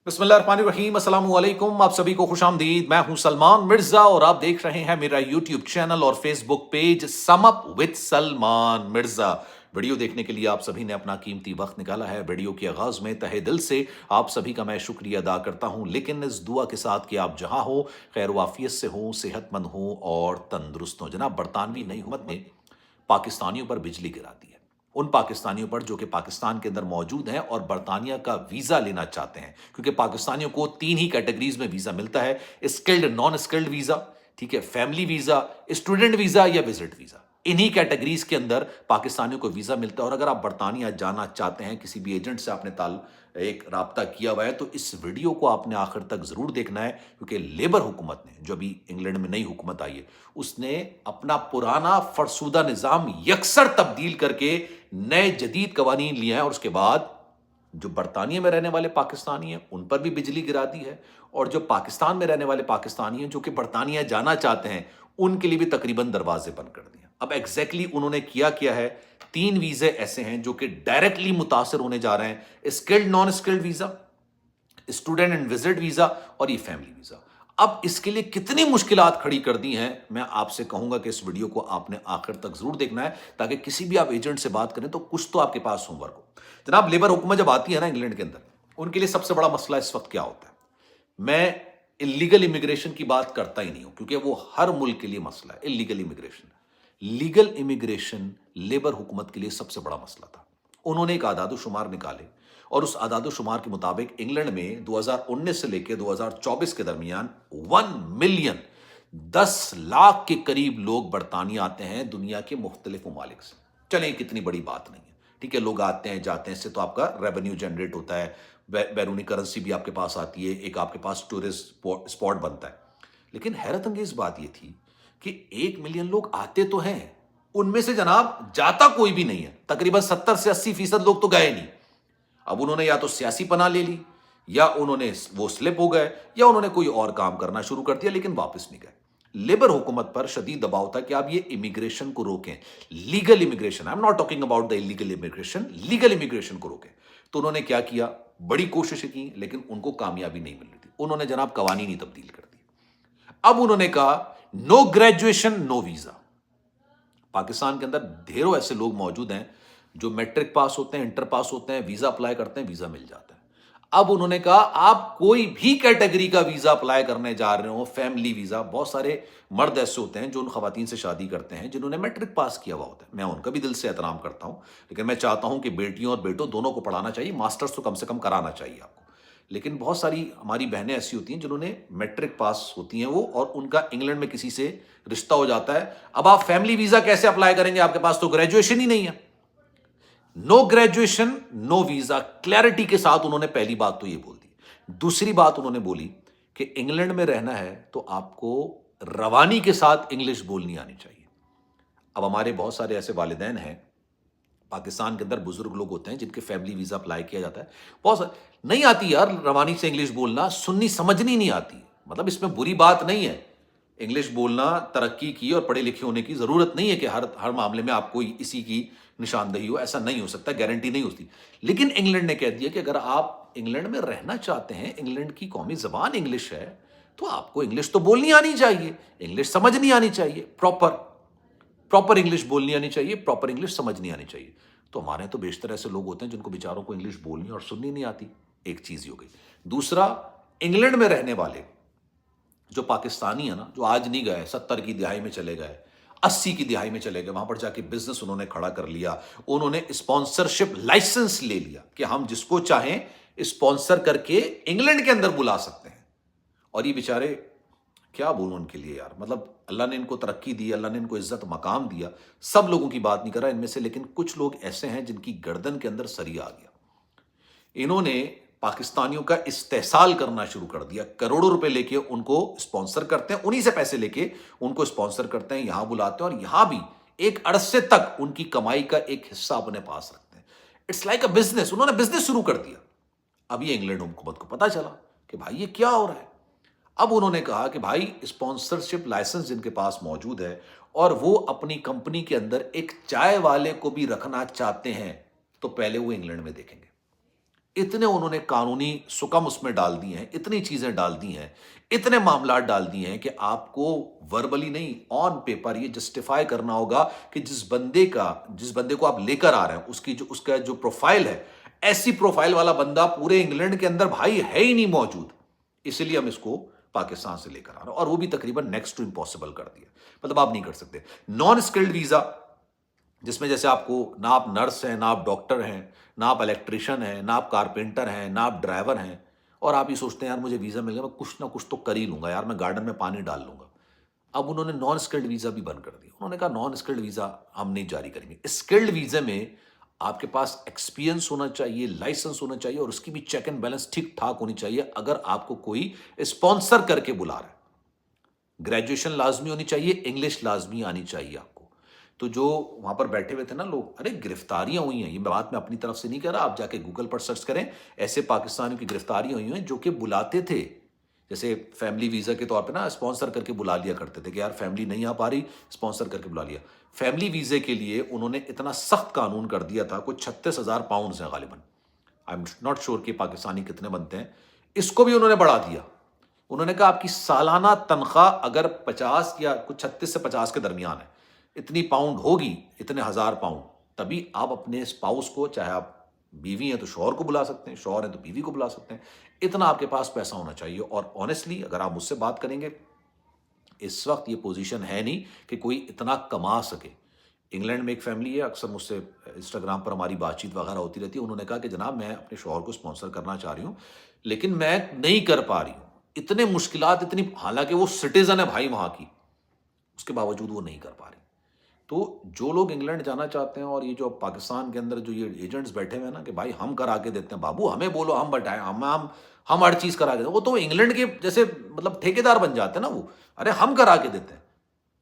बिस्मिल्लाहिर्रहमानिर्रहीम, अस्सलाम वालेकुम। आप सभी को खुशामदीद। मैं हूं सलमान मिर्जा और आप देख रहे हैं मेरा यूट्यूब चैनल और Facebook page sum up with Salman Mirza. Video देखने के लिए आप सभी ने अपना कीमती वक्त निकाला है। वीडियो के आगाज में तहे दिल से आप सभी का मैं शुक्रिया अदा करता हूं, लेकिन इस दुआ के साथ कि आप जहां हो खैर वाफियत से हो, सेहतमंद हो और तंदुरुस्त हो। जनाब, बरतानवी नई हुकूमत ने पाकिस्तानियों पर बिजली गिरा दी है। उन पाकिस्तानियों पर जो कि पाकिस्तान के अंदर मौजूद हैं और बरतानिया का वीजा लेना चाहते हैं, क्योंकि पाकिस्तानियों को 3 ही कैटेगरीज में वीजा मिलता है: स्किल्ड, नॉन स्किल्ड वीजा, ठीक है, फैमिली वीजा, स्टूडेंट वीजा या विजिट वीजा। इन्हीं कैटेगरीज के अंदर पाकिस्तानियों को वीजा मिलता है। और अगर आप बरतानिया जाना चाहते हैं, किसी भी एजेंट से आपने एक राब्ता किया हुआ है, तो इस वीडियो को आपने आखिर तक जरूर देखना है, क्योंकि लेबर हुकूमत ने, जो अभी इंग्लैंड में नई हुकूमत आई है, उसने अपना पुराना फरसूदा निजाम यकसर तब्दील करके नए जदीद कवानीन लिए हैं। और उसके बाद जो बरतानिया में रहने वाले पाकिस्तानी हैं उन पर भी बिजली गिरा दी है, और जो पाकिस्तान में रहने वाले पाकिस्तानी हैं जो कि बरतानिया जाना चाहते हैं, उनके लिए भी तकरीबन दरवाजे बंद कर दिए। अब एग्जैक्टली उन्होंने किया है, 3 वीजे ऐसे हैं जो कि डायरेक्टली मुतासर होने जा रहे हैं: skilled, non skilled visa, student and visit visa और ये फैमिली वीजा। अब इसके लिए कितनी मुश्किलात खड़ी कर दी हैं, मैं आपसे कहूंगा कि इस वीडियो को आपने आखिर तक जरूर देखना है, ताकि किसी भी आप एजेंट से बात करें तो कुछ तो आपके पास होमवर्क हो। जनाब, लेबर हुकूमत जब आती है ना इंग्लैंड के अंदर, उनके लिए सबसे बड़ा मसला इस वक्त क्या होता है? मैं इलीगल इमिग्रेशन की बात करता ही नहीं हूं, क्योंकि वो हर मुल्क के लिए मसला है। Illegal immigration, legal immigration labour हुकूमत के लिए सबसे बड़ा मसला था। उन्होंने एक आदाद शुमार निकाले, और उस आदाद शुमार के मुताबिक इंग्लैंड में 2019 से लेकर 2024 के दरमियान 1 मिलियन 10 लाख के करीब लोग बरतानिया आते हैं दुनिया के मुख्तलिफ ममालिक से। चलें, कितनी बड़ी बात नहीं है, ठीक है, लोग आते हैं जाते हैं, इससे तो आपका रेवेन्यू जनरेट होता है, बैरूनी करेंसी भी आपके पास आती है, एक आपके पास टूरिस्ट स्पॉट बनता है। लेकिन हैरत अंगेज बात यह थी कि 1 मिलियन लोग आते तो हैं, उनमें से जनाब जाता कोई भी नहीं है। तकरीबन 70 से 80% लोग तो गए नहीं। अब उन्होंने या तो सियासी पनाह ले ली, या उन्होंने वो स्लिप हो गए, या उन्होंने कोई और काम करना शुरू कर दिया, लेकिन वापस नहीं गए। लेबर हुकूमत पर शदीद दबाव था कि आप ये इमिग्रेशन को रोकें, legal immigration, I am not talking about the illegal immigration, legal immigration को रोकें। तो उन्होंने क्या किया, बड़ी कोशिशें की, लेकिन उनको कामयाबी नहीं मिल रही थी। उन्होंने जनाब कवानीन ही तब्दील कर दी। अब उन्होंने कहा no graduation no visa. Pakistan के अंदर ढेरों ऐसे लोग मौजूद हैं जो मैट्रिक पास होते हैं, इंटर पास होते हैं, वीजा अप्लाई करते हैं, वीजा मिल जाता है। अब उन्होंने कहा आप कोई भी कैटेगरी का वीजा अप्लाई करने जा रहे हो, फैमिली वीजा, बहुत सारे मर्द ऐसे होते हैं जो उन खवातीन से शादी करते हैं जिन्होंने मैट्रिक पास किया हुआ होता है। मैं उनका भी दिल से एहतराम करता हूं, लेकिन मैं चाहता हूं कि बेटियों और बेटों दोनों को पढ़ाना चाहिए, मास्टर्स तो कम से कम कराना चाहिए आपको। लेकिन बहुत सारी हमारी बहनें ऐसी होती हैं जिन्होंने मैट्रिक पास होती हैं वो, और उनका इंग्लैंड में किसी से रिश्ता हो जाता है। अब आप फैमिली वीजा कैसे अप्लाई करेंगे, आपके पास तो ग्रेजुएशन ही नहीं है। No graduation no visa, clarity के साथ उन्होंने पहली बात तो ये बोल दी। दूसरी बात उन्होंने बोली कि इंग्लैंड में रहना है तो आपको रवानी के साथ इंग्लिश बोलनी आनी चाहिए। अब हमारे बहुत सारे ऐसे वालिदैन हैं पाकिस्तान के अंदर, बुजुर्ग लोग होते हैं जिनके फैमिली वीजा अप्लाई किया जाता है, बहुत सारे नहीं आती यार रवानी से इंग्लिश बोलना, सुननी समझनी नहीं आती। मतलब इसमें बुरी बात नहीं है, इंग्लिश बोलना तरक्की की और पढ़े लिखे होने की जरूरत नहीं है कि हर मामले में आपको इसी की निशानदेही हो, ऐसा नहीं हो सकता, गारंटी नहीं होती। लेकिन इंग्लैंड ने कह दिया कि अगर आप इंग्लैंड में रहना चाहते हैं, इंग्लैंड की कौमी जबान इंग्लिश है, तो आपको इंग्लिश तो बोलनी आनी चाहिए, इंग्लिश समझनी आनी चाहिए, प्रॉपर इंग्लिश बोलनी आनी चाहिए, प्रॉपर इंग्लिश समझनी आनी चाहिए। तो हमारे तो बेशतर ऐसे लोग होते हैं जिनको बेचारों को इंग्लिश बोलनी और सुननी नहीं आती। एक चीज हो गई। दूसरा, इंग्लैंड में रहने वाले जो पाकिस्तानी है ना, जो आज नहीं गए, 70 की दिहाई में चले गए, 80 की दिहाई में चले गए, वहां पर जाके बिजनेस उन्होंने खड़ा कर लिया, उन्होंने स्पॉन्सरशिप लाइसेंस ले लिया कि हम जिसको चाहें स्पॉन्सर करके इंग्लैंड के अंदर बुला सकते हैं। और ये बेचारे, क्या बोलूं उनके लिए यार, मतलब अल्लाह ने इनको तरक्की दी, अल्लाह ने इनको इज्जत मकाम दिया। सब लोगों की बात नहीं कर रहा इनमें से, लेकिन कुछ लोग ऐसे हैं जिनकी गर्दन के अंदर सरिया आ गया। इन्होंने पाकिस्तानियों का इस्तेहसाल करना शुरू कर दिया, करोड़ों रुपए लेके उनको स्पॉन्सर करते हैं, उन्हीं से पैसे लेके उनको स्पॉन्सर करते हैं, यहां बुलाते हैं, और यहां भी एक अरसे तक उनकी कमाई का एक हिस्सा अपने पास रखते हैं। इट्स लाइक अ बिजनेस, उन्होंने बिजनेस शुरू कर दिया। अब ये इंग्लैंड हुकूमत को पता चला कि भाई ये क्या हो रहा है। अब उन्होंने कहा कि भाई स्पॉन्सरशिप लाइसेंस जिनके पास मौजूद है और वो अपनी कंपनी के अंदर एक चाय वाले को भी रखना चाहते हैं, तो पहले वो इंग्लैंड में देखेंगे। इतने उन्होंने कानूनी सुकम उसमें डाल दिए हैं, इतनी चीजें डाल दी हैं, इतने मामलात डाल दिए हैं कि आपको वर्बली नहीं, ऑन पेपर ये जस्टिफाई करना होगा कि जिस बंदे को आप लेकर आ रहे हैं उसका जो प्रोफाइल है, ऐसी प्रोफाइल वाला बंदा पूरे इंग्लैंड के अंदर भाई है ही नहीं मौजूद, इसलिए हम इसको पाकिस्तान से लेकर आ रहे हैं, और वो भी तकरीबन नेक्स्ट टू इम्पॉसिबल कर दिया। मतलब आप नहीं कर सकते। नॉन स्किल्ड वीजा, जिसमें जैसे आपको ना आप नर्स हैं, ना आप डॉक्टर हैं, ना आप इलेक्ट्रिशियन हैं, ना आप कारपेंटर हैं, ना आप ड्राइवर हैं, और आप ये सोचते हैं यार मुझे वीज़ा मिल गया, मैं कुछ ना कुछ तो कर ही लूंगा यार, मैं गार्डन में पानी डाल लूंगा। अब उन्होंने नॉन स्किल्ड वीज़ा भी बंद कर दिया। उन्होंने कहा नॉन स्किल्ड वीज़ा हम नहीं जारी करेंगे। स्किल्ड वीज़े में आपके पास एक्सपीरियंस होना चाहिए, लाइसेंस होना चाहिए, और उसकी भी चेक एंड बैलेंस ठीक ठाक होनी चाहिए। अगर आपको कोई स्पॉन्सर करके बुला रहा है, ग्रेजुएशन लाजमी होनी चाहिए, इंग्लिश लाजमी आनी चाहिए आपको। तो जो वहां पर बैठे हुए थे ना लोग, अरे गिरफ्तारियां हुई हैं, ये बात मैं अपनी तरफ से नहीं कह रहा, आप जाके गूगल पर सर्च करें, ऐसे पाकिस्तानियों की गिरफ्तारियां हुई हैं जो कि बुलाते थे, जैसे फैमिली वीजा के तौर पे ना स्पॉन्सर करके बुला लिया करते थे कि यार फैमिली नहीं आ पा रही, स्पॉन्सर करके बुला लिया। फैमिली वीजे के लिए उन्होंने इतना सख्त कानून कर दिया था, कुछ 36,000 पाउंड है गालिबन, आई एम नॉट श्योर कि पाकिस्तानी कितने बनते हैं, इसको भी उन्होंने बढ़ा दिया। उन्होंने कहा आपकी सालाना तनख्वाह अगर 50 या कुछ 36 से 50 के दरमियान है, इतनी पाउंड होगी, इतने हजार पाउंड, तभी आप अपने स्पाउस को, चाहे आप बीवी हैं तो शौहर को बुला सकते हैं, शौहर हैं तो बीवी को बुला सकते हैं, इतना आपके पास पैसा होना चाहिए। और ऑनेस्टली अगर आप मुझसे बात करेंगे, इस वक्त ये पोजीशन है नहीं कि कोई इतना कमा सके। इंग्लैंड में एक फैमिली है, अक्सर मुझसे इंस्टाग्राम पर हमारी बातचीत वगैरह होती रहती है, उन्होंने कहा कि जनाब मैं अपने शौहर को स्पॉन्सर करना चाह रही हूँ, लेकिन मैं नहीं कर पा रही हूँ, इतने मुश्किलात, इतनी, हालांकि वो सिटीजन है भाई वहां की, उसके बावजूद वो नहीं कर पा रही। तो जो लोग इंग्लैंड जाना चाहते हैं, और ये जो पाकिस्तान के अंदर जो ये एजेंट्स बैठे हुए हैं ना कि भाई हम करा के देते हैं, बाबू हमें बोलो, हम बैठाएं, हम हर चीज करा के दें, वो तो इंग्लैंड के जैसे मतलब ठेकेदार बन जाते हैं ना वो, अरे हम करा के देते हैं।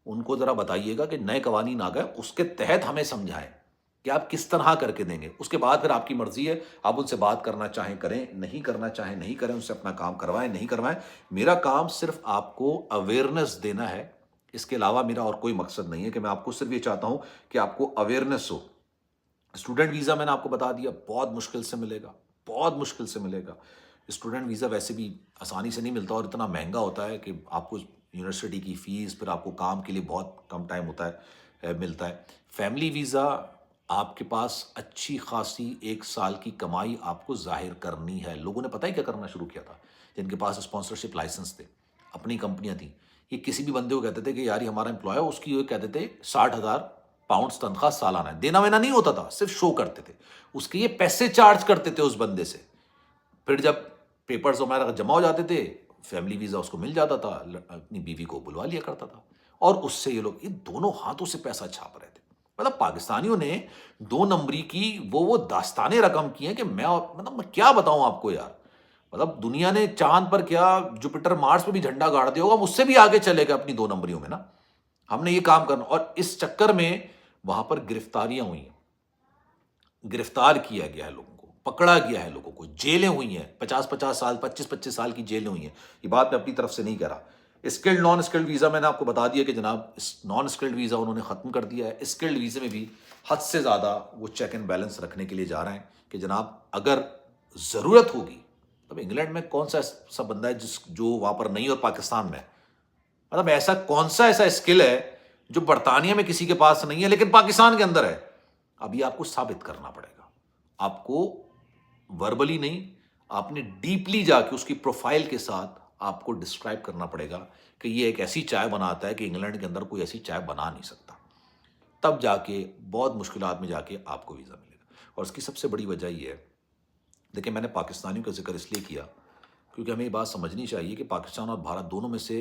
उनको जरा बताइएगा कि नए कवानीन आ गए, उसके तहत हमें समझाएं कि आप किस तरह करके देंगे। उसके बाद फिर आपकी मर्जी है, आप उनसे बात करना चाहें करें, नहीं करना चाहें नहीं करें, उनसे अपना काम करवाएं नहीं करवाएं। मेरा काम सिर्फ आपको अवेयरनेस देना है, इसके अलावा मेरा और कोई मकसद नहीं है। कि मैं आपको सिर्फ ये चाहता हूं कि आपको अवेयरनेस हो। स्टूडेंट वीज़ा मैंने आपको बता दिया, बहुत मुश्किल से मिलेगा, बहुत मुश्किल से मिलेगा। स्टूडेंट वीज़ा वैसे भी आसानी से नहीं मिलता, और इतना महंगा होता है कि आपको यूनिवर्सिटी की फ़ीस, फिर आपको काम के लिए बहुत कम टाइम होता है, मिलता है। फैमिली वीज़ा, आपके पास अच्छी खासी 1 साल की कमाई आपको जाहिर करनी है। लोगों ने पता ही क्या करना शुरू किया था, जिनके पास स्पॉन्सरशिप लाइसेंस थे, अपनी कंपनियां थी, ये किसी भी बंदे को कहते थे कि यार ये हमारा एम्प्लॉय है, उसकी ये कहते थे 60,000 पाउंड तनख्वाह सालाना है। देना वेना नहीं होता था, सिर्फ शो करते थे, उसके ये पैसे चार्ज करते थे उस बंदे से। फिर जब पेपर्स हमारा जमा हो जाते थे, फैमिली वीजा उसको मिल जाता था, अपनी बीवी को बुलवा लिया करता था, और उससे ये लोग ये दोनों हाथों से पैसा छाप रहे थे। मतलब पाकिस्तानियों ने 2 नंबरी की वो दास्तानें रकम की हैं कि मैं क्या बताऊं आपको यार। मतलब दुनिया ने चांद पर क्या, जुपिटर मार्स पे भी झंडा गाड़ दिया होगा, मुझसे भी आगे चले गए अपनी 2 नंबरियों में ना। हमने ये काम करना, और इस चक्कर में वहां पर गिरफ्तारियां हुई हैं, गिरफ्तार किया गया है लोगों को, पकड़ा गया है लोगों को, जेलें हुई हैं, 50-50 साल, 25-25 साल की जेलें हुई हैं। ये बात मैं अपनी तरफ से नहीं कह रहा। स्किल्ड नॉन स्किल्ड वीजा मैंने आपको बता दिया कि जनाब नॉन स्किल्ड वीजा उन्होंने खत्म कर दिया है। स्किल्ड वीजे में भी हद से ज्यादा वो चेक एंड बैलेंस रखने के लिए जा रहे हैं कि जनाब अगर जरूरत होगी, तब इंग्लैंड में कौन सा ऐसा बंदा है जो वहां पर नहीं, और पाकिस्तान में, मतलब ऐसा कौन सा ऐसा स्किल है जो बर्तानिया में किसी के पास नहीं है लेकिन पाकिस्तान के अंदर है। अभी आपको साबित करना पड़ेगा, आपको वर्बली नहीं, आपने डीपली जाके उसकी प्रोफाइल के साथ आपको डिस्क्राइब करना पड़ेगा कि ये एक ऐसी चाय बनाता है कि इंग्लैंड के अंदर कोई ऐसी चाय बना नहीं सकता। तब जाके बहुत मुश्किलात में जाके आपको वीज़ा मिलेगा। और इसकी सबसे बड़ी वजह ये है, देखिए मैंने पाकिस्तानियों का जिक्र इसलिए किया क्योंकि हमें ये बात समझनी चाहिए कि पाकिस्तान और भारत दोनों में से,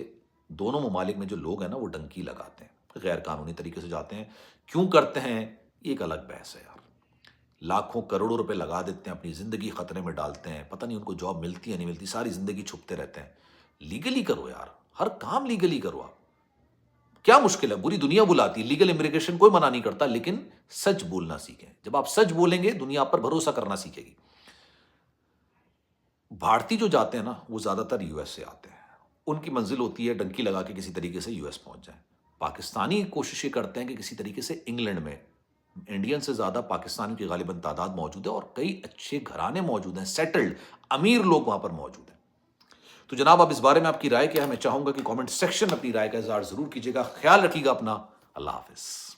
दोनों ममालिक में जो लोग हैं ना, वो डंकी लगाते हैं, गैर कानूनी तरीके से जाते हैं। क्यों करते हैं, ये एक अलग बहस है यार। लाखों करोड़ों रुपए लगा देते हैं, अपनी ज़िंदगी ख़तरे में डालते हैं, पता नहीं उनको जॉब मिलती है नहीं मिलती, सारी ज़िंदगी छुपते रहते हैं। लीगली करो यार, हर काम लीगली करो आप, क्या मुश्किल है। बुरी दुनिया बुलाती है, लीगल इमिग्रेशन कोई मना नहीं करता, लेकिन सच बोलना सीखें। जब आप सच बोलेंगे, दुनिया आप पर भरोसा करना सीखेगी। भारतीय जो जाते हैं ना, वो ज़्यादातर यूएस से आते हैं, उनकी मंजिल होती है डंकी लगा के किसी तरीके से यूएस पहुंच जाए। पाकिस्तानी कोशिश ये करते हैं कि किसी तरीके से इंग्लैंड में انڈین سے زیادہ پاکستانی کی غالباً تعداد موجود ہے اور کئی اچھے گھرانے موجود ہیں، سیٹلڈ امیر لوگ وہاں پر موجود ہیں. تو جناب اب اس بارے میں آپ کی رائے کیا ہے؟ میں چاہوں گا کہ کامنٹ سیکشن میں اپنی رائے کا اظہار ضرور کیجیے گا. خیال رکھیے گا اپنا. اللہ حافظ.